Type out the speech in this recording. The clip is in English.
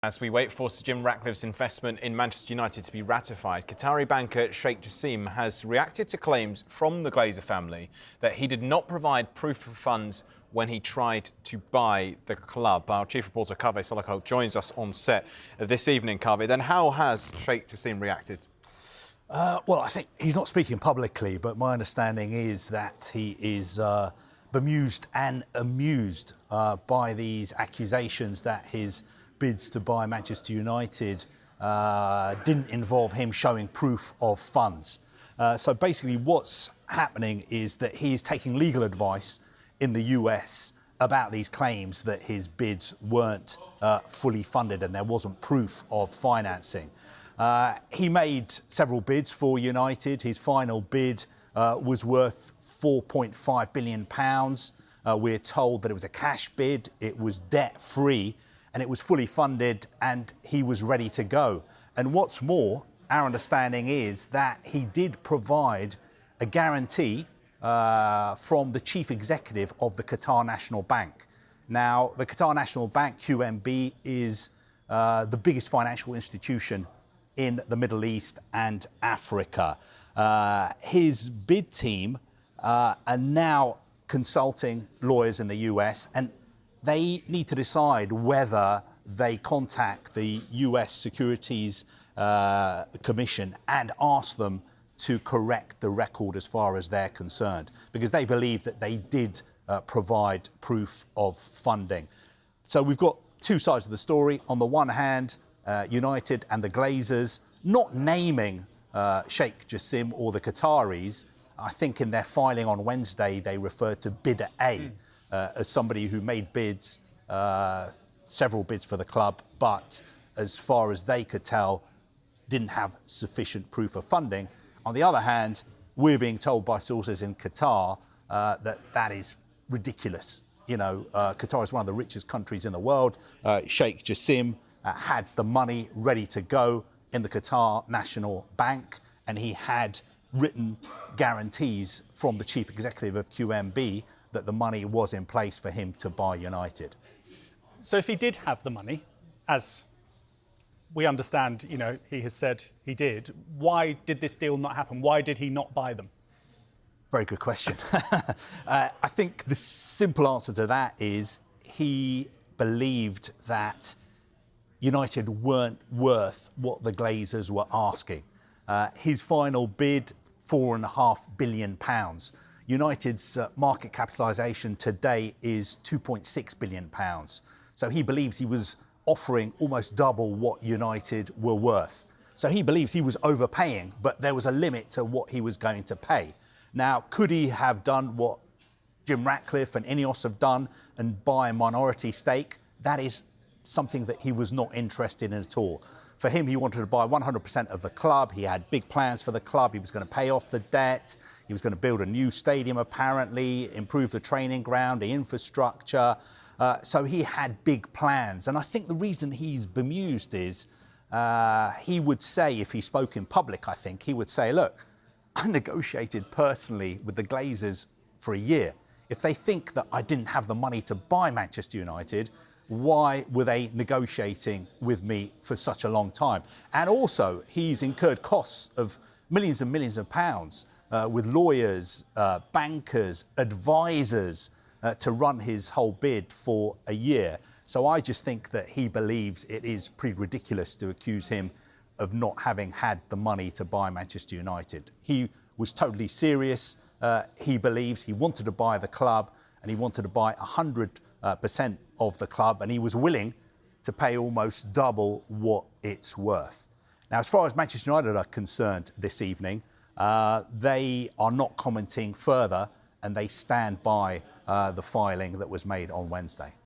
As we wait for Sir Jim Ratcliffe's investment in Manchester United to be ratified, Qatari banker Sheikh Jassim has reacted to claims from the Glazer family that he did not provide proof of funds when he tried to buy the club. Our chief reporter, Kaveh Solakol, joins us on set this evening. Kaveh, then how has Sheikh Jassim reacted? Well, I think he's not speaking publicly, but my understanding is that he is bemused and amused by these accusations that his bids to buy Manchester United didn't involve him showing proof of funds. So basically what's happening is that he is taking legal advice in the US about these claims that his bids weren't fully funded and there wasn't proof of financing. He made several bids for United. His final bid was worth £4.5 billion. We're told that it was a cash bid, it was debt-free, and it was fully funded, and he was ready to go. And what's more, our understanding is that he did provide a guarantee from the chief executive of the Qatar National Bank. Now, the Qatar National Bank, QNB, is the biggest financial institution in the Middle East and Africa. His bid team are now consulting lawyers in the US, and they need to decide whether they contact the US Securities Commission and ask them to correct the record as far as they're concerned, because they believe that they did provide proof of funding. So we've got two sides of the story. On the one hand, United and the Glazers not naming Sheikh Jassim or the Qataris. I think in their filing on Wednesday, they referred to bidder A as somebody who made bids, several bids for the club, but as far as they could tell, didn't have sufficient proof of funding. On the other hand, we're being told by sources in Qatar that is ridiculous. You know, Qatar is one of the richest countries in the world. Sheikh Jassim had the money ready to go in the Qatar National Bank, and he had written guarantees from the chief executive of QNB that the money was in place for him to buy United. So if he did have the money, as we understand, you know, he has said he did, why did this deal not happen? Why did he not buy them? Very good question. I think the simple answer to that is he believed that United weren't worth what the Glazers were asking. His final bid, £4.5 billion. United's market capitalisation today is £2.6 billion. So he believes he was offering almost double what United were worth. So he believes he was overpaying, but there was a limit to what he was going to pay. Now, could he have done what Jim Ratcliffe and Ineos have done and buy a minority stake? That is something that he was not interested in at all. For him, he wanted to buy 100% of the club. He had big plans for the club. He was going to pay off the debt. He was going to build a new stadium, apparently, improve the training ground, the infrastructure. So he had big plans. And I think the reason he's bemused is he would say, if he spoke in public, I think, he would say, look, I negotiated personally with the Glazers for a year. If they think that I didn't have the money to buy Manchester United, why were they negotiating with me for such a long time? And also, he's incurred costs of millions and millions of pounds with lawyers, bankers, advisors to run his whole bid for a year. So I just think that he believes it is pretty ridiculous to accuse him of not having had the money to buy Manchester United. He was totally serious. He believes he wanted to buy the club, and he wanted to buy 100% of the club, and he was willing to pay almost double what it's worth. Now, as far as Manchester United are concerned this evening, they are not commenting further, and they stand by the filing that was made on Wednesday.